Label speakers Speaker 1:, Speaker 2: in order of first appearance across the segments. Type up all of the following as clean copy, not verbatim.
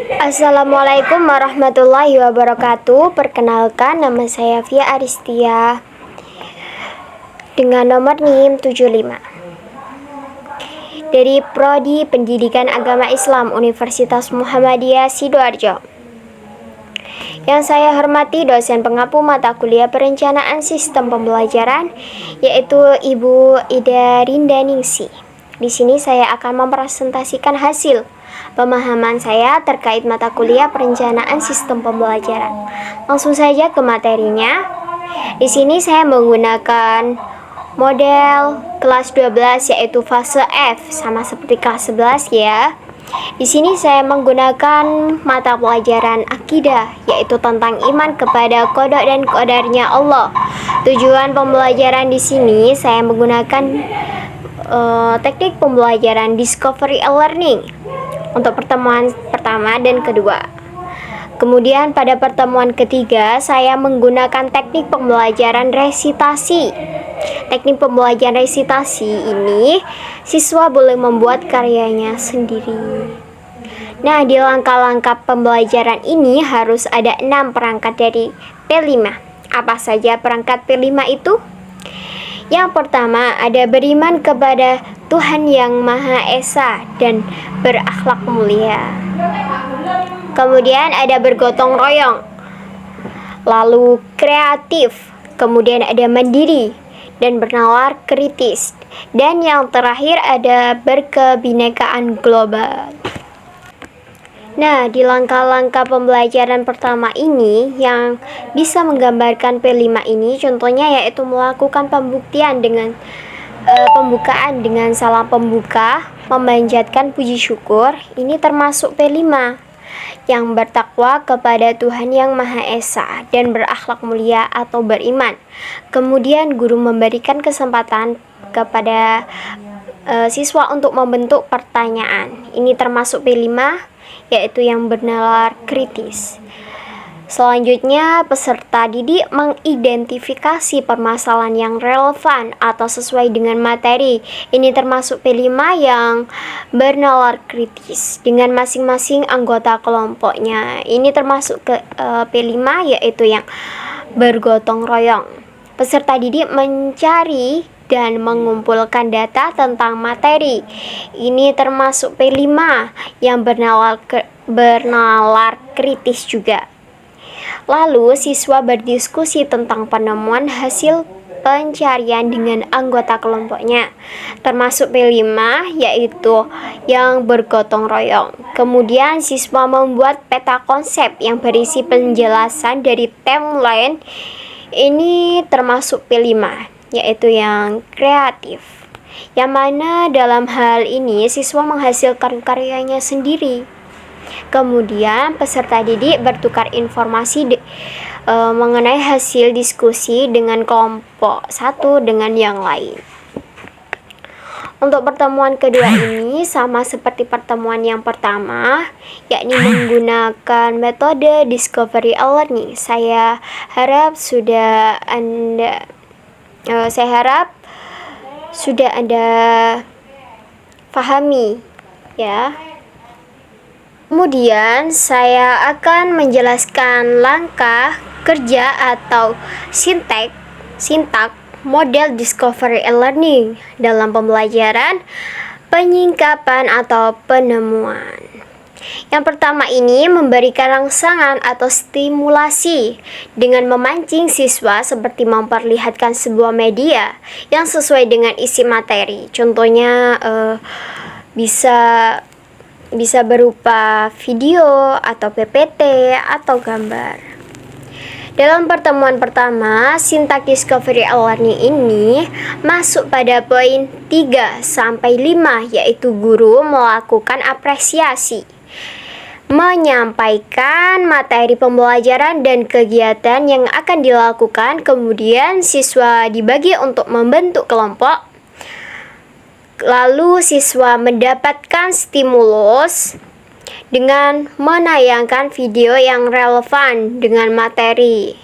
Speaker 1: Assalamualaikum warahmatullahi wabarakatuh. Perkenalkan, nama saya Via Aristia dengan nomor NIM 75 dari Prodi Pendidikan Agama Islam Universitas Muhammadiyah Sidoarjo. Yang saya hormati dosen pengampu mata kuliah perencanaan sistem pembelajaran, yaitu Ibu Ida Rindaningsi. Di sini saya akan mempresentasikan hasil pemahaman saya terkait mata kuliah perencanaan sistem pembelajaran. Langsung saja ke materinya. Di sini saya menggunakan model kelas 12 yaitu fase F, sama seperti kelas 11 ya. Di sini saya menggunakan mata pelajaran akidah, yaitu tentang iman kepada qada dan qadarnya Allah. Tujuan pembelajaran di sini saya menggunakan teknik pembelajaran discovery learning untuk pertemuan pertama dan kedua. Kemudian pada pertemuan ketiga saya menggunakan teknik pembelajaran resitasi. Teknik pembelajaran resitasi ini siswa boleh membuat karyanya sendiri. Nah, di langkah-langkah pembelajaran ini harus ada 6 perangkat dari P5. Apa saja perangkat P5 itu? Yang pertama ada beriman kepada Tuhan yang Maha Esa dan berakhlak mulia. Kemudian ada bergotong royong, lalu kreatif, kemudian ada mandiri dan bernalar kritis, dan yang terakhir ada berkebinekaan global. Nah, di langkah-langkah pembelajaran pertama ini yang bisa menggambarkan P5 ini, contohnya yaitu melakukan pembuktian dengan pembukaan dengan salam pembuka, memanjatkan puji syukur. Ini termasuk P5 yang bertakwa kepada Tuhan yang Maha Esa dan berakhlak mulia atau beriman. Kemudian guru memberikan kesempatan kepada siswa untuk membentuk pertanyaan. Ini termasuk P5, yaitu yang bernalar kritis. Selanjutnya, peserta didik mengidentifikasi permasalahan yang relevan atau sesuai dengan materi. Ini termasuk P5 yang bernalar kritis dengan masing-masing anggota kelompoknya. Ini termasuk ke P5, yaitu yang bergotong royong. Peserta didik mencari dan mengumpulkan data tentang materi. Ini termasuk P5 yang bernalar kritis juga. Lalu siswa berdiskusi tentang penemuan hasil pencarian dengan anggota kelompoknya, termasuk P5 yaitu yang bergotong royong. Kemudian siswa membuat peta konsep yang berisi penjelasan dari timeline. Ini termasuk P5 yaitu yang kreatif, yang mana dalam hal ini siswa menghasilkan karyanya sendiri. Kemudian peserta didik bertukar informasi mengenai hasil diskusi dengan kelompok satu dengan yang lain. Untuk pertemuan kedua ini sama seperti pertemuan yang pertama, yakni menggunakan metode discovery learning. Saya harap sudah Anda pahami ya. Kemudian saya akan menjelaskan langkah kerja atau sintak model discovery learning dalam pembelajaran penyingkapan atau penemuan. Yang pertama ini memberikan rangsangan atau stimulasi dengan memancing siswa seperti memperlihatkan sebuah media yang sesuai dengan isi materi. Contohnya bisa berupa video atau PPT atau gambar. Dalam pertemuan pertama, sintak discovery learning ini masuk pada poin 3 sampai 5, yaitu guru melakukan apresiasi, menyampaikan materi pembelajaran dan kegiatan yang akan dilakukan. Kemudian siswa dibagi untuk membentuk kelompok. Lalu siswa mendapatkan stimulus dengan menayangkan video yang relevan dengan materi.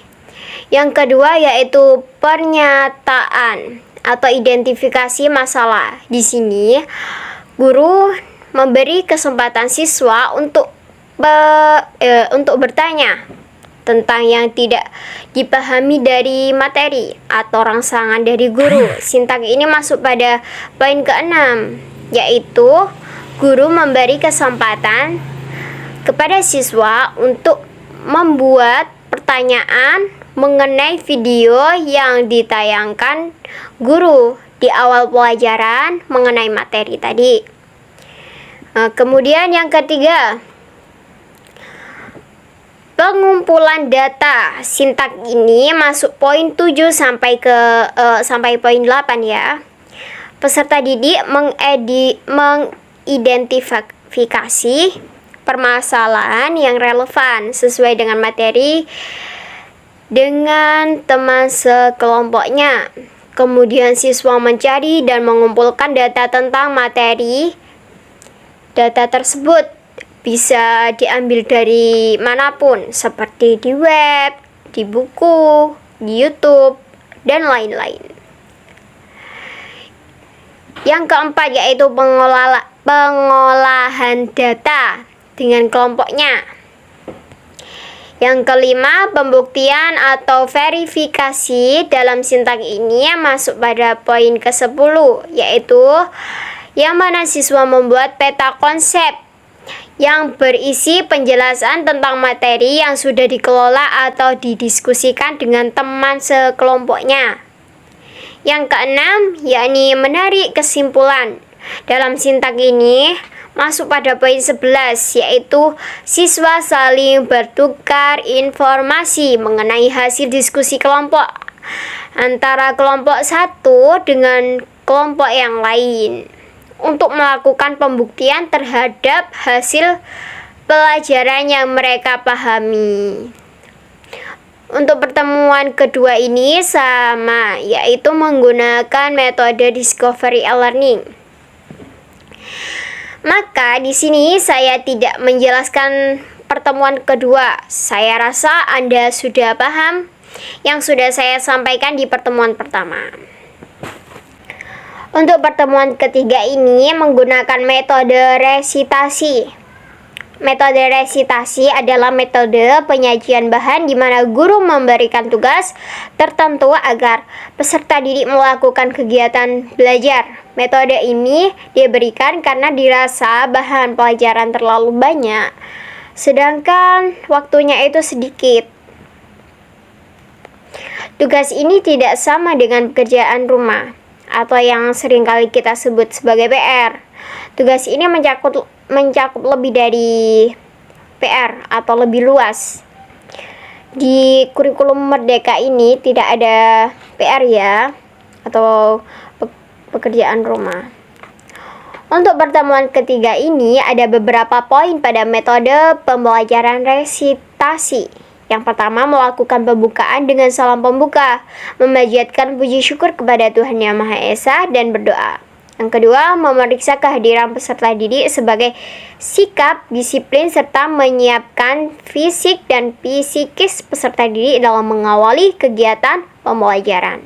Speaker 1: Yang kedua yaitu pernyataan atau identifikasi masalah. Di sini guru memberi kesempatan siswa untuk untuk bertanya tentang yang tidak dipahami dari materi atau rangsangan dari guru. Sintak ini masuk pada poin ke-6, yaitu guru memberi kesempatan kepada siswa untuk membuat pertanyaan mengenai video yang ditayangkan guru di awal pelajaran mengenai materi tadi. Kemudian yang ketiga, pengumpulan data. Sintak ini masuk poin 7 sampai poin 8 ya. Peserta didik mengidentifikasi permasalahan yang relevan sesuai dengan materi dengan teman sekelompoknya. Kemudian siswa mencari dan mengumpulkan data tentang materi. Data tersebut bisa diambil dari manapun, seperti di web, di buku, di YouTube, dan lain-lain. Yang keempat yaitu pengolahan data dengan kelompoknya. Yang kelima, pembuktian atau verifikasi. Dalam sintak ini masuk pada poin ke-10, yaitu yang mana siswa membuat peta konsep yang berisi penjelasan tentang materi yang sudah dikelola atau didiskusikan dengan teman sekelompoknya. Yang keenam, yakni menarik kesimpulan. Dalam sintak ini masuk pada poin 11, yaitu siswa saling bertukar informasi mengenai hasil diskusi kelompok antara kelompok satu dengan kelompok yang lain untuk melakukan pembuktian terhadap hasil pelajaran yang mereka pahami. Untuk pertemuan kedua ini sama, yaitu menggunakan metode discovery e-learning. Maka di sini saya tidak menjelaskan pertemuan kedua. Saya rasa Anda sudah paham yang sudah saya sampaikan di pertemuan pertama. Untuk pertemuan ketiga ini menggunakan metode resitasi. Metode resitasi adalah metode penyajian bahan di mana guru memberikan tugas tertentu agar peserta didik melakukan kegiatan belajar. Metode ini diberikan karena dirasa bahan pelajaran terlalu banyak, sedangkan waktunya itu sedikit. Tugas ini tidak sama dengan pekerjaan rumah atau yang seringkali kita sebut sebagai PR. Tugas ini mencakup lebih dari PR atau lebih luas. Di kurikulum Merdeka ini tidak ada PR ya, atau pekerjaan rumah. Untuk pertemuan ketiga ini ada beberapa poin pada metode pembelajaran resitasi. Yang pertama, melakukan pembukaan dengan salam pembuka, memanjatkan puji syukur kepada Tuhan Yang Maha Esa dan berdoa. Yang kedua, memeriksa kehadiran peserta didik sebagai sikap, disiplin, serta menyiapkan fisik dan psikis peserta didik dalam mengawali kegiatan pembelajaran.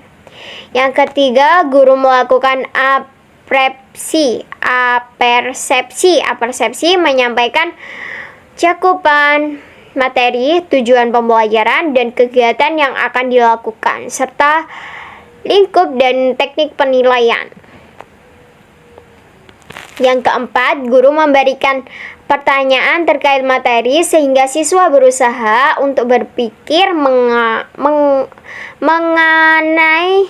Speaker 1: Yang ketiga, guru melakukan apersepsi menyampaikan cakupan materi, tujuan pembelajaran, dan kegiatan yang akan dilakukan, serta lingkup dan teknik penilaian. Yang keempat, guru memberikan pertanyaan terkait materi sehingga siswa berusaha untuk berpikir mengenai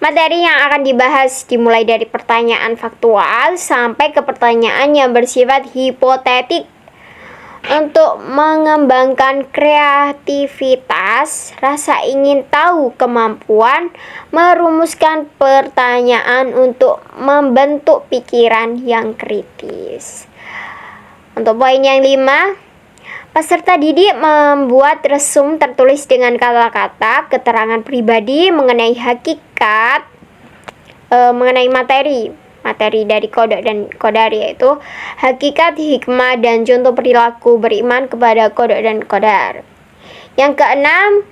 Speaker 1: materi yang akan dibahas, dimulai dari pertanyaan faktual sampai ke pertanyaan yang bersifat hipotetik. Untuk mengembangkan kreativitas, rasa ingin tahu, kemampuan merumuskan pertanyaan untuk membentuk pikiran yang kritis. Untuk poin yang 5, peserta didik membuat resume tertulis dengan kata-kata keterangan pribadi mengenai hakikat, mengenai materi dari kodok dan kodar, yaitu hakikat, hikmah, dan contoh perilaku beriman kepada kodok dan kodar. Yang keenam,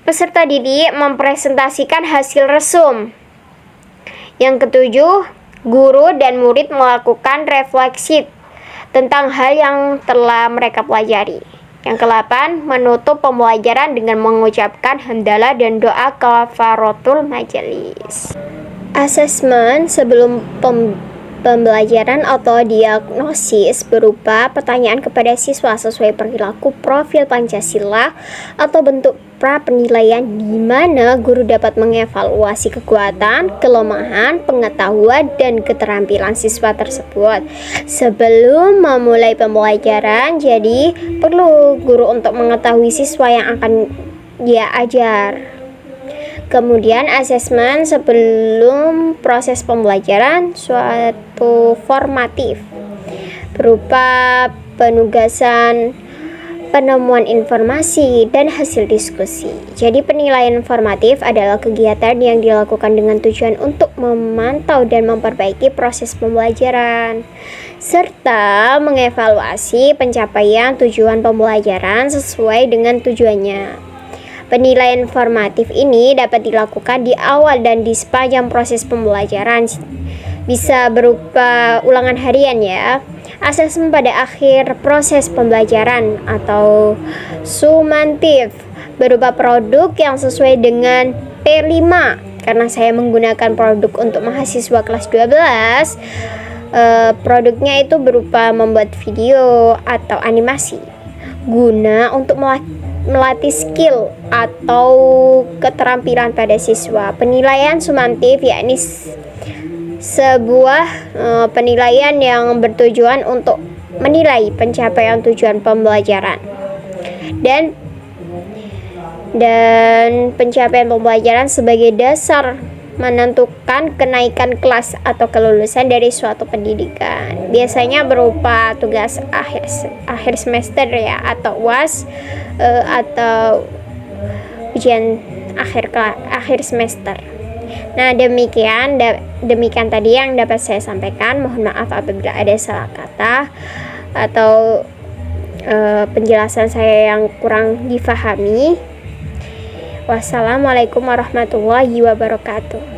Speaker 1: peserta didik mempresentasikan hasil resume. Yang ketujuh, guru dan murid melakukan refleksi tentang hal yang telah mereka pelajari. Yang ke-8, menutup pembelajaran dengan mengucapkan hamdalah dan doa kafaratul majelis. Asesmen sebelum pembelajaran atau diagnosis berupa pertanyaan kepada siswa sesuai perilaku profil Pancasila atau bentuk pra penilaian di mana guru dapat mengevaluasi kekuatan, kelemahan, pengetahuan, dan keterampilan siswa tersebut. Sebelum memulai pembelajaran, jadi perlu guru untuk mengetahui siswa yang akan dia ajar. Kemudian asesmen sebelum proses pembelajaran suatu formatif berupa penugasan, penemuan informasi, dan hasil diskusi. Jadi penilaian formatif adalah kegiatan yang dilakukan dengan tujuan untuk memantau dan memperbaiki proses pembelajaran serta mengevaluasi pencapaian tujuan pembelajaran sesuai dengan tujuannya. Penilaian formatif ini dapat dilakukan di awal dan di sepanjang proses pembelajaran. Bisa berupa ulangan harian ya. Asesmen pada akhir proses pembelajaran atau sumatif berupa produk yang sesuai dengan P5. Karena saya menggunakan produk untuk mahasiswa kelas 12, produknya itu berupa membuat video atau animasi guna untuk melatih skill atau keterampilan pada siswa. Penilaian sumatif yakni sebuah penilaian yang bertujuan untuk menilai pencapaian tujuan pembelajaran dan pencapaian pembelajaran sebagai dasar menentukan kenaikan kelas atau kelulusan dari suatu pendidikan. Biasanya berupa tugas akhir semester ya, atau UAS atau ujian akhir semester. Nah, demikian tadi yang dapat saya sampaikan. Mohon maaf apabila ada salah kata atau penjelasan saya yang kurang difahami. Wassalamualaikum warahmatullahi wabarakatuh.